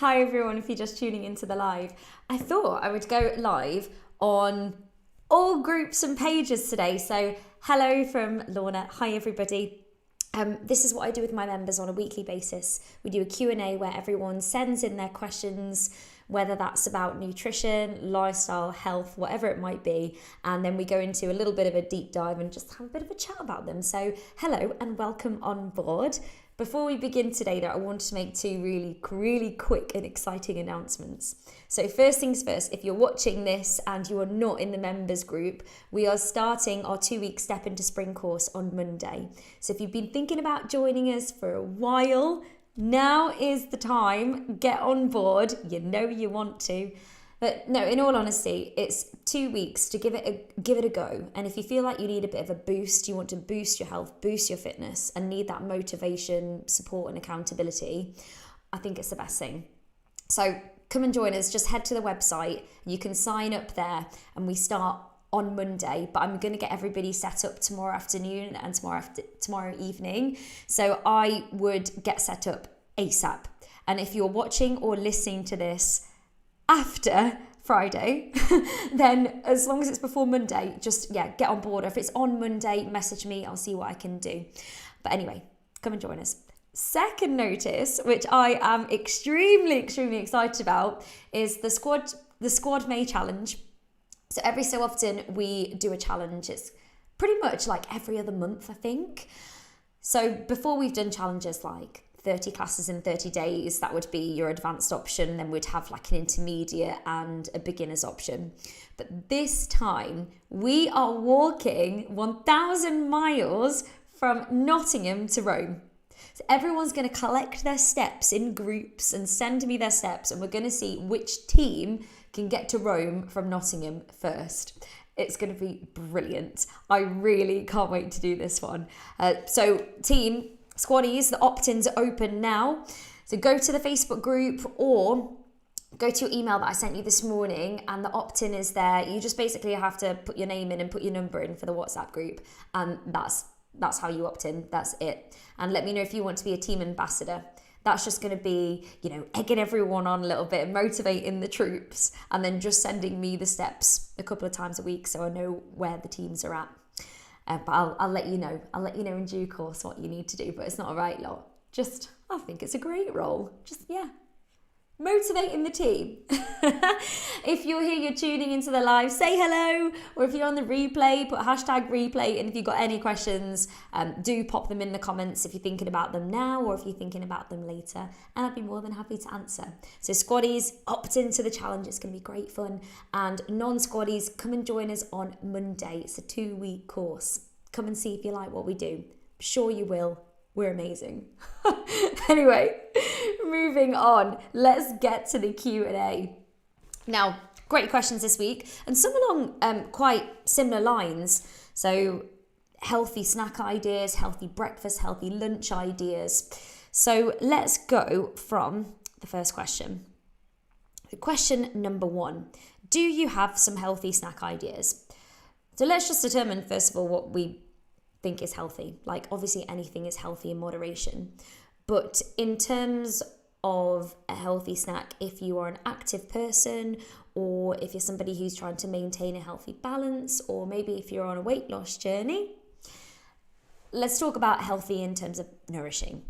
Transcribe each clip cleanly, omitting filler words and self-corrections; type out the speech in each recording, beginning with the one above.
Hi everyone, if you're just tuning into the live. I thought I would go live on all groups and pages today. So hello from Lorna. Hi everybody. This is what I do with my members on a weekly basis. We do a Q&A where everyone sends in their questions, whether that's about nutrition, lifestyle, health, whatever it might be. And then we go into a little bit of a deep dive and just have a bit of a chat about them. So hello and welcome on board. Before we begin today, though, I want to make two really quick and exciting announcements. So first things first, if you're watching this and you are not in the members group, we are starting our 2-week Step into Spring course on Monday. So if you've been thinking about joining us for a while, now is the time. Get on board. You know you want to. But no, in all honesty, it's 2 weeks to give it a go. And if you feel like you need a bit of a boost, you want to boost your health, boost your fitness, and need that motivation, support, and accountability, I think it's the best thing. So come and join us. Just head to the website. You can sign up there, and we start on Monday. But I'm going to get everybody set up tomorrow afternoon and tomorrow evening. So I would get set up ASAP. And if you're watching or listening to this after Friday, then as long as it's before Monday, just get on board. If it's on Monday, message me, I'll see what I can do. But anyway, come and join us. Second notice, which I am extremely excited about, is the Squad May challenge. So every so often we do a challenge. It's pretty much like every other month, I think. So before, we've done challenges like 30 classes in 30 days, that would be your advanced option. Then we'd have like an intermediate and a beginner's option. But this time we are walking 1,000 miles from Nottingham to Rome. So everyone's going to collect their steps in groups and send me their steps, and we're going to see which team can get to Rome from Nottingham first. It's going to be brilliant. I really can't wait to do this one. So team Squaddies, the opt-ins are open now. So go to the Facebook group or go to your email that I sent you this morning, and the opt-in is there. You just basically have to put your name in and put your number in for the WhatsApp group, and that's how you opt in. That's it. And let me know if you want to be a team ambassador. That's just going to be, egging everyone on a little bit, motivating the troops, and then just sending me the steps a couple of times a week so I know where the teams are at. But I'll let you know. I'll let you know in due course what you need to do. But it's not a right lot. I think it's a great role. Motivating the team. If you're here, you're tuning into the live, say hello. Or if you're on the replay, put #replay. And if you've got any questions, do pop them in the comments if you're thinking about them now or if you're thinking about them later. And I'd be more than happy to answer. So Squaddies, opt into the challenge. It's going to be great fun. And non-Squaddies, come and join us on Monday. It's a 2-week course. Come and see if you like what we do. I'm sure you will. We're amazing. Anyway, moving on. Let's get to the Q&A. Now, great questions this week, and some along quite similar lines. So healthy snack ideas, healthy breakfast, healthy lunch ideas. So let's go from the first question. Question number 1. Do you have some healthy snack ideas? So let's just determine, first of all, what we think is healthy. Like, obviously anything is healthy in moderation, but in terms of a healthy snack, if you are an active person, or if you're somebody who's trying to maintain a healthy balance, or maybe if you're on a weight loss journey, let's talk about healthy in terms of nourishing.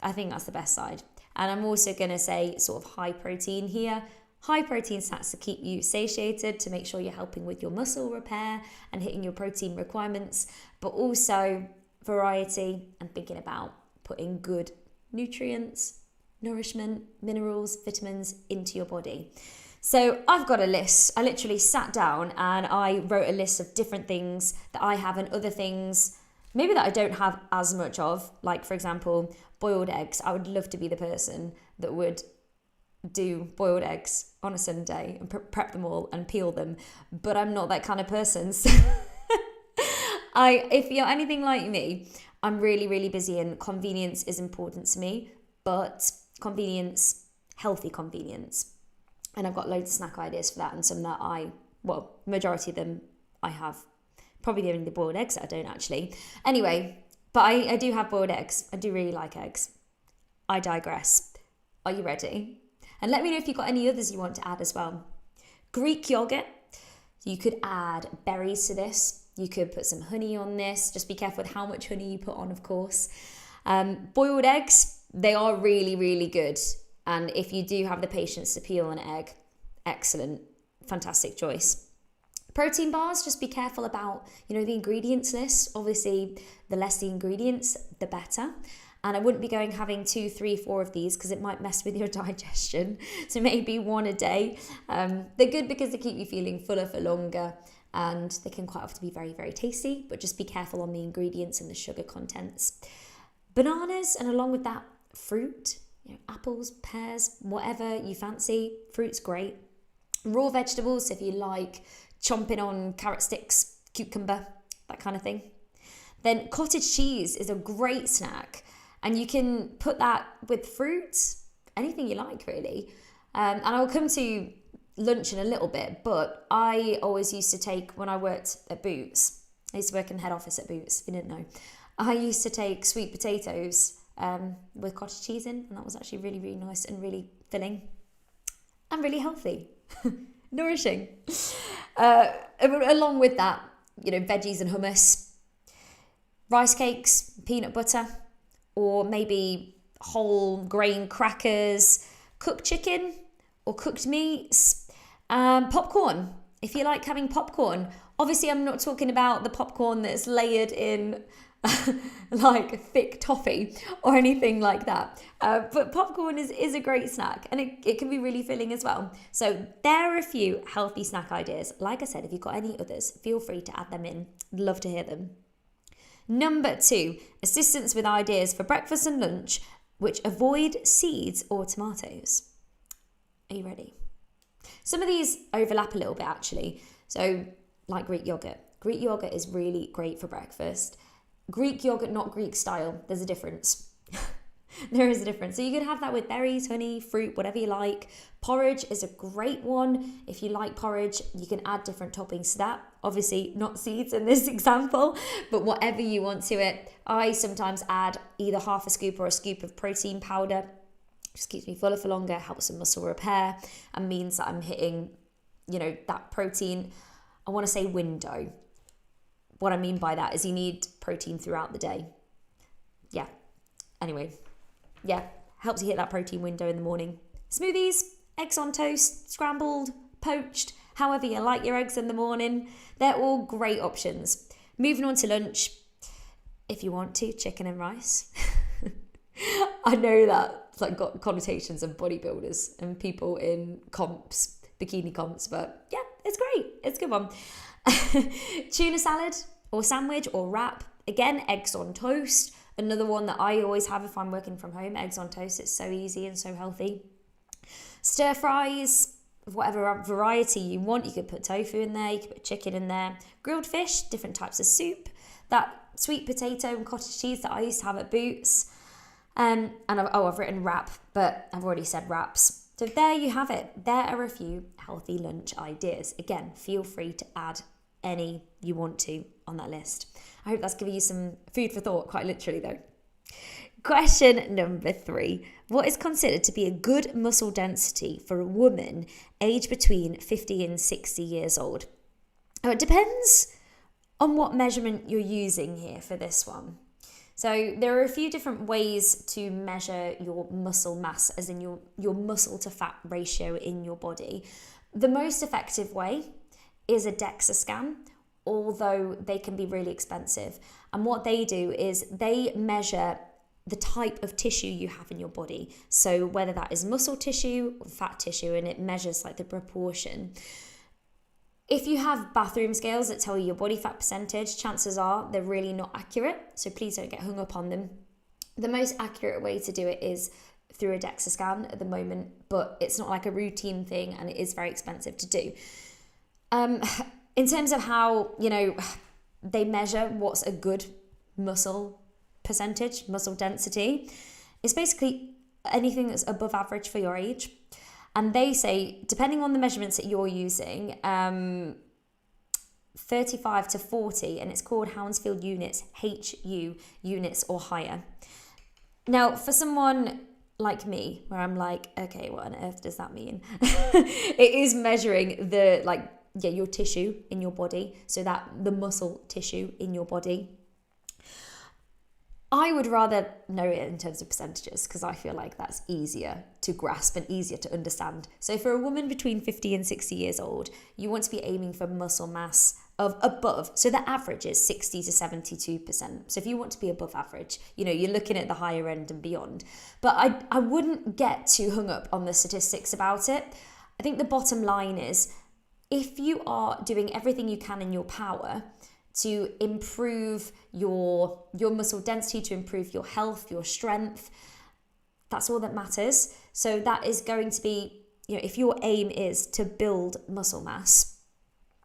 I think that's the best side. And I'm also going to say sort of high protein here. High protein snacks to keep you satiated, to make sure you're helping with your muscle repair and hitting your protein requirements, but also variety and thinking about putting good nutrients, nourishment, minerals, vitamins into your body. So I've got a list. I literally sat down and I wrote a list of different things that I have and other things maybe that I don't have as much of. Like, for example, boiled eggs. I would love to be the person that would do boiled eggs on a Sunday and prep them all and peel them, but I'm not that kind of person. So if you're anything like me, I'm really busy, and convenience is important to me, but convenience, healthy convenience. And I've got loads of snack ideas for that, and some that majority of them I have. Probably only the boiled eggs that I don't actually. Anyway, but I do have boiled eggs. I do really like eggs. I digress. Are you ready? And let me know if you've got any others you want to add as well. Greek yogurt. You could add berries to this. You could put some honey on this. Just be careful with how much honey you put on, of course. Boiled eggs, they are really, really good. And if you do have the patience to peel an egg, excellent, fantastic choice. Protein bars, just be careful about, the ingredients list. Obviously, the less the ingredients, the better. And I wouldn't be having 2, 3, 4 of these because it might mess with your digestion. So maybe 1 a day. They're good because they keep you feeling fuller for longer, and they can quite often be very, very tasty, but just be careful on the ingredients and the sugar contents. Bananas, and along with that, fruit, apples, pears, whatever you fancy. Fruit's great. Raw vegetables, if you like chomping on carrot sticks, cucumber, that kind of thing. Then cottage cheese is a great snack, and you can put that with fruits, anything you like really. And I'll come to lunch in a little bit, but I always used to take, when I worked at Boots, I used to work in head office at Boots, if you didn't know, I used to take sweet potatoes with cottage cheese in, and that was actually really, really nice and really filling and really healthy. Nourishing. Along with that, veggies and hummus, rice cakes, peanut butter, or maybe whole grain crackers, cooked chicken or cooked meats, popcorn. If you like having popcorn, obviously I'm not talking about the popcorn that's layered in like thick toffee or anything like that. But popcorn is a great snack, and it can be really filling as well. So there are a few healthy snack ideas. Like I said, if you've got any others, feel free to add them in. I'd love to hear them. Number 2, assistance with ideas for breakfast and lunch, which avoid seeds or tomatoes. Are you ready? Some of these overlap a little bit actually. So like Greek yogurt. Greek yogurt is really great for breakfast. Greek yogurt, not Greek style. There's a difference. There is a difference. So you could have that with berries, honey, fruit, whatever you like. Porridge is a great one. If you like porridge, you can add different toppings to that. Obviously, not seeds in this example, but whatever you want to it. I sometimes add either half a scoop or a scoop of protein powder. Just keeps me fuller for longer, helps with muscle repair, and means that I'm hitting, that protein, I want to say window. What I mean by that is you need protein throughout the day. Yeah. Anyway, yeah, helps you hit that protein window in the morning. Smoothies, eggs on toast, scrambled, poached, however you like your eggs in the morning. They're all great options. Moving on to lunch, if you want to, chicken and rice. I know that's got connotations of bodybuilders and people in comps, bikini comps, but yeah, it's great. It's a good one. Tuna salad or sandwich or wrap. Again, eggs on toast. Another one that I always have if I'm working from home, eggs on toast. It's so easy and so healthy. Stir fries, whatever variety you want. You could put tofu in there, you could put chicken in there. Grilled fish, different types of soup. That sweet potato and cottage cheese that I used to have at Boots. And I've written wrap, but I've already said wraps. So there you have it. There are a few healthy lunch ideas. Again, feel free to add any you want to on that list. I hope that's giving you some food for thought, quite literally though. Question number 3. What is considered to be a good muscle density for a woman aged between 50 and 60 years old? It depends on what measurement you're using here for this one. So there are a few different ways to measure your muscle mass, as in your muscle to fat ratio in your body. The most effective way is a DEXA scan, although they can be really expensive. And what they do is they measure the type of tissue you have in your body. So whether that is muscle tissue or fat tissue, and it measures the proportion. If you have bathroom scales that tell you your body fat percentage, chances are they're really not accurate. So please don't get hung up on them. The most accurate way to do it is through a DEXA scan at the moment, but it's not like a routine thing and it is very expensive to do. In terms of how, they measure what's a good muscle percentage, muscle density, it's basically anything that's above average for your age. And they say, depending on the measurements that you're using, 35 to 40, and it's called Hounsfield units, HU units or higher. Now, for someone like me, where I'm like, okay, what on earth does that mean? It is measuring your tissue in your body, so that the muscle tissue in your body. I would rather know it in terms of percentages because I feel like that's easier to grasp and easier to understand. So for a woman between 50 and 60 years old, you want to be aiming for muscle mass of above. So the average is 60 to 72%. So if you want to be above average, you're looking at the higher end and beyond. But I wouldn't get too hung up on the statistics about it. I think the bottom line is, if you are doing everything you can in your power to improve your muscle density, to improve your health, your strength, that's all that matters. So that is going to be, if your aim is to build muscle mass,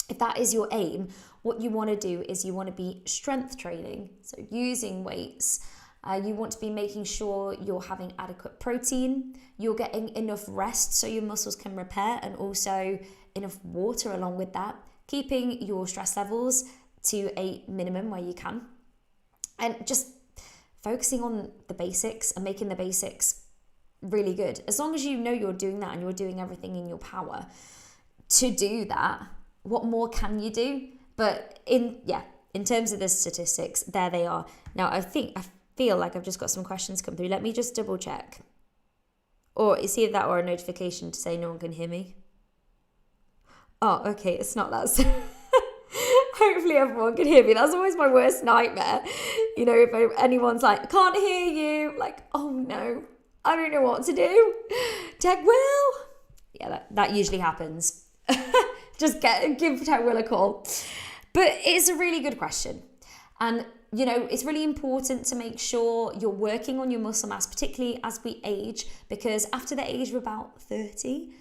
if that is your aim, what you want to do is you want to be strength training, so using weights. You want to be making sure you're having adequate protein, you're getting enough rest so your muscles can repair, and also enough water along with that, keeping your stress levels to a minimum where you can, and just focusing on the basics and making the basics really good. As long as you know you're doing that and you're doing everything in your power to do that, what more can you do? But in terms of the statistics, there they are. Now I feel like I've just got some questions come through. Let me just double check. Or it's either that or a notification to say no one can hear me. Oh, okay, it's not that. Hopefully everyone can hear me. That's always my worst nightmare. If anyone's like, can't hear you, like, oh no, I don't know what to do. Tech Will. Yeah, that usually happens. Just give Tech Will a call. But it's a really good question. And, it's really important to make sure you're working on your muscle mass, particularly as we age, because after the age of about 30,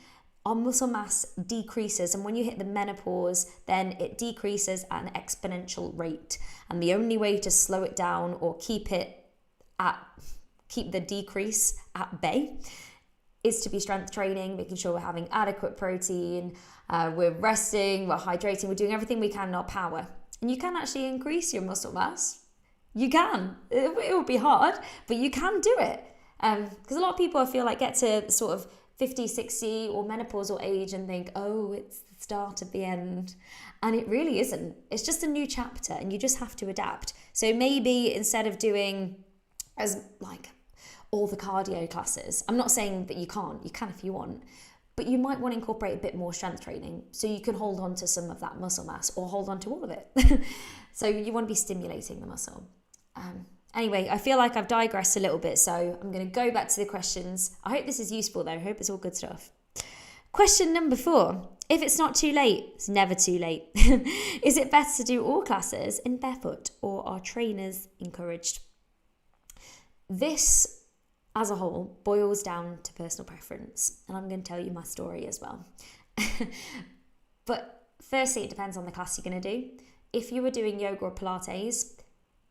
our muscle mass decreases, and when you hit the menopause, then it decreases at an exponential rate. And the only way to slow it down or keep the decrease at bay is to be strength training, making sure we're having adequate protein, we're resting, we're hydrating, we're doing everything we can in our power. And you can actually increase your muscle mass. You can. It will be hard, but you can do it. Because a lot of people, I feel like, get to sort of 50, 60 or menopausal age and think, oh, it's the start of the end. And it really isn't. It's just a new chapter and you just have to adapt. So maybe instead of doing as like all the cardio classes, I'm not saying that you can if you want, but you might want to incorporate a bit more strength training so you can hold on to some of that muscle mass or hold on to all of it. So you want to be stimulating the muscle. Anyway, I feel like I've digressed a little bit, so I'm going to go back to the questions. I hope this is useful though. I hope it's all good stuff. Question number 4. If it's not too late, it's never too late. Is it better to do all classes in barefoot, or are trainers encouraged? This, as a whole, boils down to personal preference, and I'm going to tell you my story as well. But firstly, it depends on the class you're going to do. If you were doing yoga or Pilates,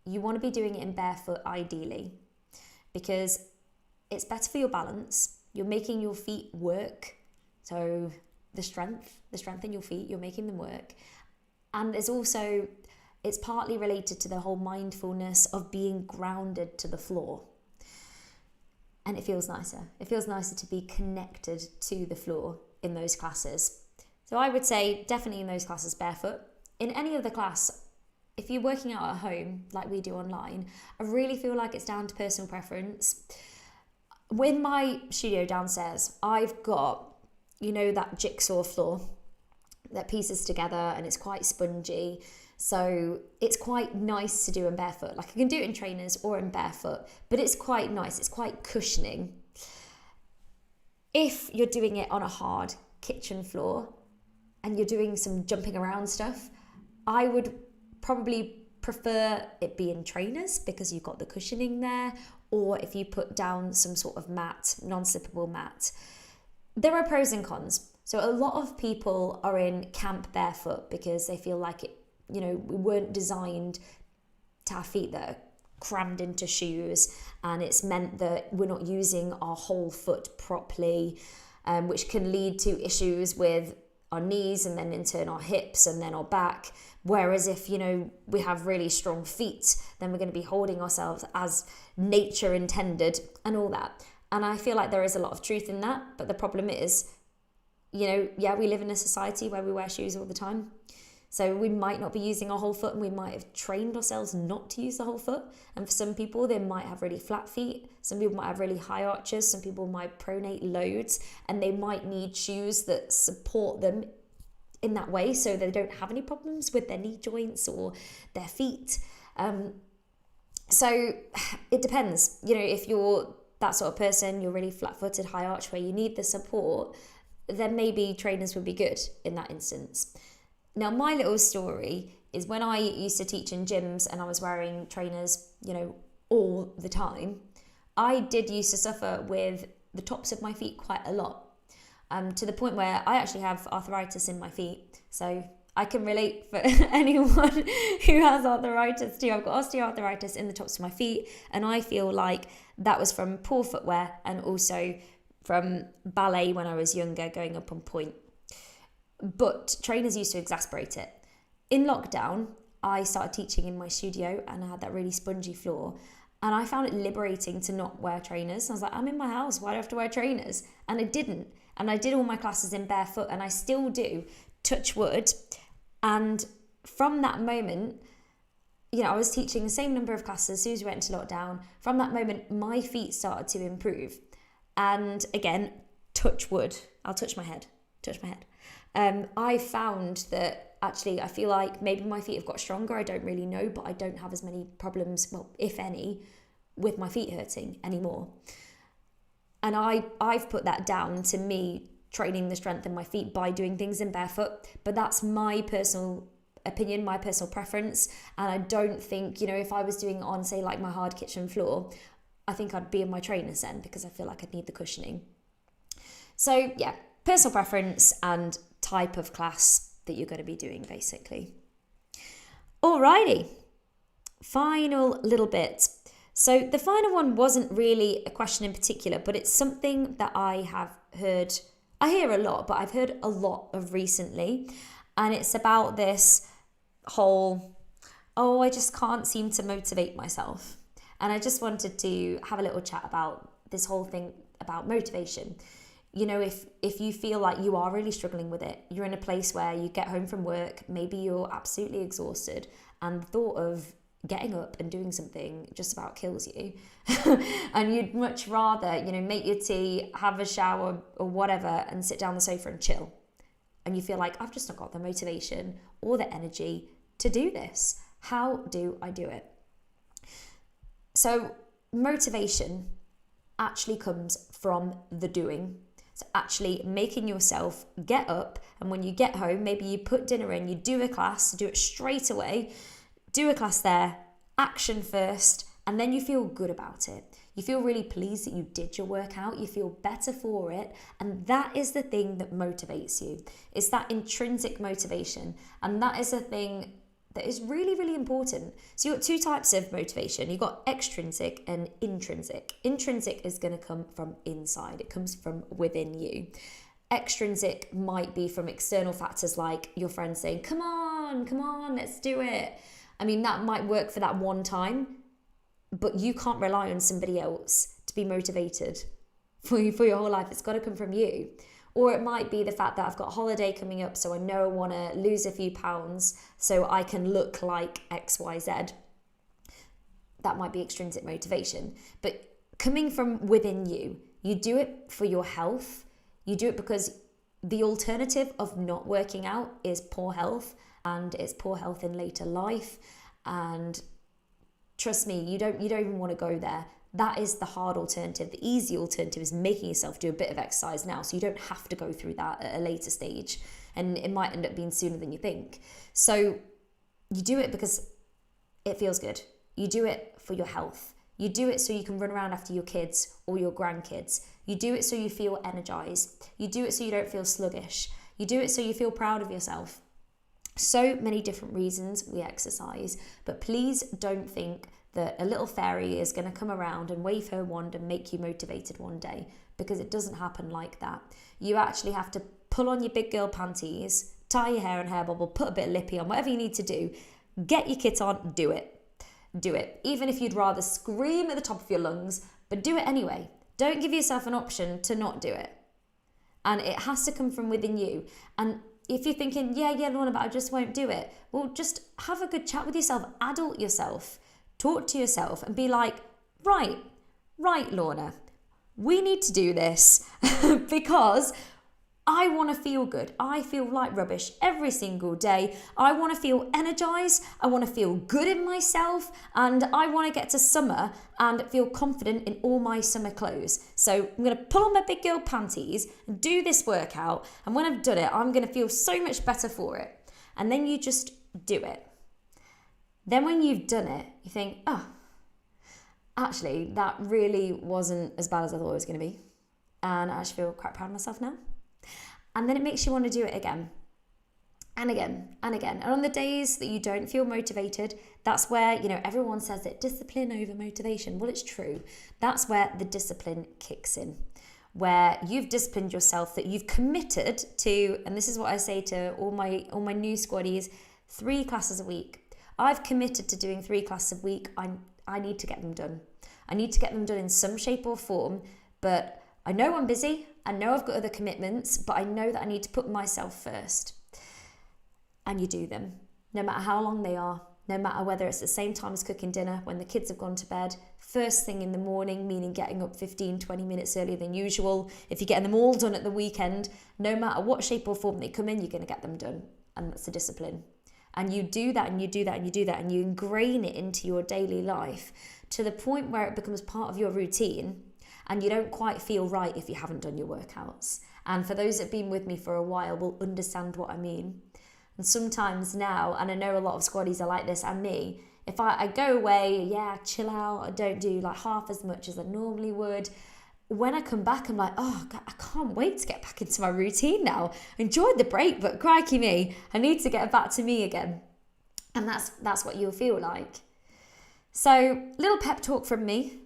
you want to be doing it in barefoot ideally, because it's better for your balance. You're making your feet work. So the strength in your feet, you're making them work. And it's partly related to the whole mindfulness of being grounded to the floor. And it feels nicer. It feels nicer to be connected to the floor in those classes. So I would say definitely in those classes barefoot. In any other class, if you're working out at home like we do online, I really feel like it's down to personal preference. In my studio downstairs, I've got, that jigsaw floor that pieces together, and it's quite spongy. So it's quite nice to do in barefoot. Like I can do it in trainers or in barefoot, but it's quite nice. It's quite cushioning. If you're doing it on a hard kitchen floor and you're doing some jumping around stuff, I would probably prefer it be in trainers because you've got the cushioning there, or if you put down some sort of mat, non-slippable mat. There are pros and cons. So a lot of people are in camp barefoot because they feel like we weren't designed to have feet that are crammed into shoes, and it's meant that we're not using our whole foot properly, which can lead to issues with our knees and then in turn our hips and then our back. Whereas if, we have really strong feet, then we're going to be holding ourselves as nature intended and all that. And I feel like there is a lot of truth in that. But the problem is, we live in a society where we wear shoes all the time. So we might not be using our whole foot, and we might have trained ourselves not to use the whole foot. And for some people, they might have really flat feet. Some people might have really high arches. Some people might pronate loads, and they might need shoes that support them in that way so they don't have any problems with their knee joints or their feet. So it depends. If you're that sort of person, you're really flat-footed, high arch, where you need the support, then maybe trainers would be good in that instance. Now, my little story is when I used to teach in gyms and I was wearing trainers, all the time, I did used to suffer with the tops of my feet quite a lot, to the point where I actually have arthritis in my feet. So I can relate for anyone who has arthritis too. I've got osteoarthritis in the tops of my feet, and I feel like that was from poor footwear and also from ballet when I was younger, going up on point. But trainers used to exasperate it. In lockdown, I started teaching in my studio and I had that really spongy floor. And I found it liberating to not wear trainers. I was like, I'm in my house, why do I have to wear trainers? And I didn't. And I did all my classes in barefoot, and I still do, touch wood. And from that moment, I was teaching the same number of classes as soon as we went into lockdown. From that moment, my feet started to improve. And again, touch wood. I'll touch my head. I found that actually I feel like maybe my feet have got stronger. I don't really know, but I don't have as many problems, well, if any, with my feet hurting anymore. And I've put that down to me training the strength in my feet by doing things in barefoot. But that's my personal opinion, my personal preference. And I don't think, if I was doing it on, say, like my hard kitchen floor, I think I'd be in my trainers then, because I feel like I'd need the cushioning. So yeah, personal preference and type of class that you're going to be doing, basically. Alrighty, final little bit. So the final one wasn't really a question in particular, but it's something that I hear a lot, but I've heard a lot of recently. And it's about this whole, I just can't seem to motivate myself. And I just wanted to have a little chat about this whole thing about motivation. If you feel like you are really struggling with it, you're in a place where you get home from work, maybe you're absolutely exhausted, and the thought of getting up and doing something just about kills you. And you'd much rather, make your tea, have a shower or whatever, and sit down on the sofa and chill. And you feel like, I've just not got the motivation or the energy to do this. How do I do it? So motivation actually comes from the doing. So actually making yourself get up, and when you get home, maybe you put dinner in, you do a class, do it straight away, do a class there, action first, and then you feel good about it. You feel really pleased that you did your workout, you feel better for it, and that is the thing that motivates you. It's that intrinsic motivation, and that is a thing that is really, really important. So you've got two types of motivation. You've got extrinsic and intrinsic. Intrinsic is going to come from inside. It comes from within you. Extrinsic might be from external factors like your friends saying, come on, let's do it. I mean, that might work for that one time, but you can't rely on somebody else to be motivated for your whole life. It's got to come from you. Or it might be the fact that I've got a holiday coming up, so I know I want to lose a few pounds so I can look like XYZ. That might be extrinsic motivation. But coming from within you, you do it for your health. You do it because the alternative of not working out is poor health, and it's poor health in later life. And trust me, you don't even want to go there. That is the hard alternative. The easy alternative is making yourself do a bit of exercise now, so you don't have to go through that at a later stage, and it might end up being sooner than you think. So you do it because it feels good. You do it for your health. You do it so you can run around after your kids or your grandkids. You do it so you feel energized. You do it so you don't feel sluggish. You do it so you feel proud of yourself. So many different reasons we exercise, but please don't think that a little fairy is going to come around and wave her wand and make you motivated one day, because it doesn't happen like that. You actually have to pull on your big girl panties, tie your hair in a hair bubble, put a bit of lippy on, whatever you need to do. Get your kit on, do it. Do it. Even if you'd rather scream at the top of your lungs, but do it anyway. Don't give yourself an option to not do it. And it has to come from within you. And if you're thinking, yeah, Lorna, but I just won't do it, well, just have a good chat with yourself, adult yourself, talk to yourself and be like, right, Lorna, we need to do this because I want to feel good. I feel like rubbish every single day. I want to feel energized. I want to feel good in myself. And I want to get to summer and feel confident in all my summer clothes. So I'm going to pull on my big girl panties and do this workout. And when I've done it, I'm going to feel so much better for it. And then you just do it. Then when you've done it, you think, oh, actually, that really wasn't as bad as I thought it was going to be. And I actually feel quite proud of myself now. And then it makes you want to do it again and again and again. And on the days that you don't feel motivated, that's where, everyone says that discipline over motivation. Well, it's true. That's where the discipline kicks in, where you've disciplined yourself, that you've committed to, and this is what I say to all my new squaddies, 3 classes a week. I've committed to doing 3 classes a week. I need to get them done. I need to get them done in some shape or form, but I know I'm busy. I know I've got other commitments, but I know that I need to put myself first. And you do them, no matter how long they are, no matter whether it's the same time as cooking dinner, when the kids have gone to bed, first thing in the morning, meaning getting up 15, 20 minutes earlier than usual. If you're getting them all done at the weekend, no matter what shape or form they come in, you're going to get them done. And that's the discipline. And you do that and you do that and you do that and you ingrain it into your daily life to the point where it becomes part of your routine. And you don't quite feel right if you haven't done your workouts. And for those that have been with me for a while will understand what I mean. And sometimes now, and I know a lot of squaddies are like this, and me, if I go away, chill out, I don't do like half as much as I normally would. When I come back, I'm like, oh, God, I can't wait to get back into my routine now. Enjoyed the break, but crikey me, I need to get back to me again. And that's what you'll feel like. So, little pep talk from me.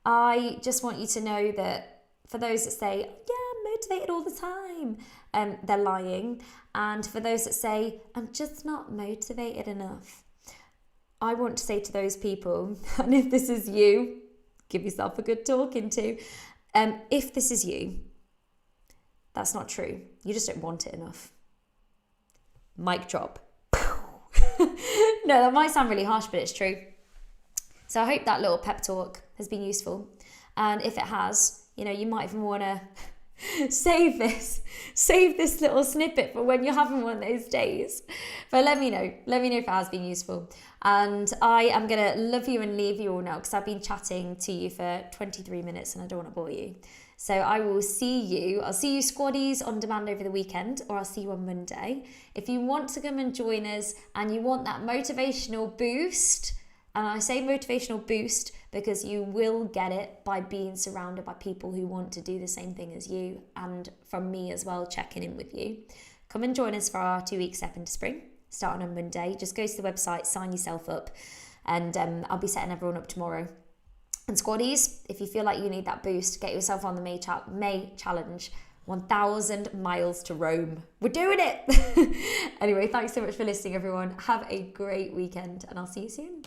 I just want you to know that for those that say, I'm motivated all the time, they're lying. And for those that say, I'm just not motivated enough, I want to say to those people, and if this is you, give yourself a good talking to. If this is you, that's not true. You just don't want it enough. Mic drop. No, that might sound really harsh, but it's true. So I hope that little pep talk has been useful. And if it has, you might even want to save this little snippet for when you're having one of those days. But let me know if it has been useful. And I am going to love you and leave you all now because I've been chatting to you for 23 minutes and I don't want to bore you. So I'll see you squaddies on demand over the weekend, or I'll see you on Monday. If you want to come and join us and you want that motivational boost, and I say motivational boost because you will get it by being surrounded by people who want to do the same thing as you, and from me as well, checking in with you. Come and join us for our 2-week Step into Spring, starting on Monday. Just go to the website, sign yourself up, and I'll be setting everyone up tomorrow. And squaddies, if you feel like you need that boost, get yourself on the May Challenge. 1,000 miles to Rome. We're doing it! Anyway, thanks so much for listening, everyone. Have a great weekend, and I'll see you soon.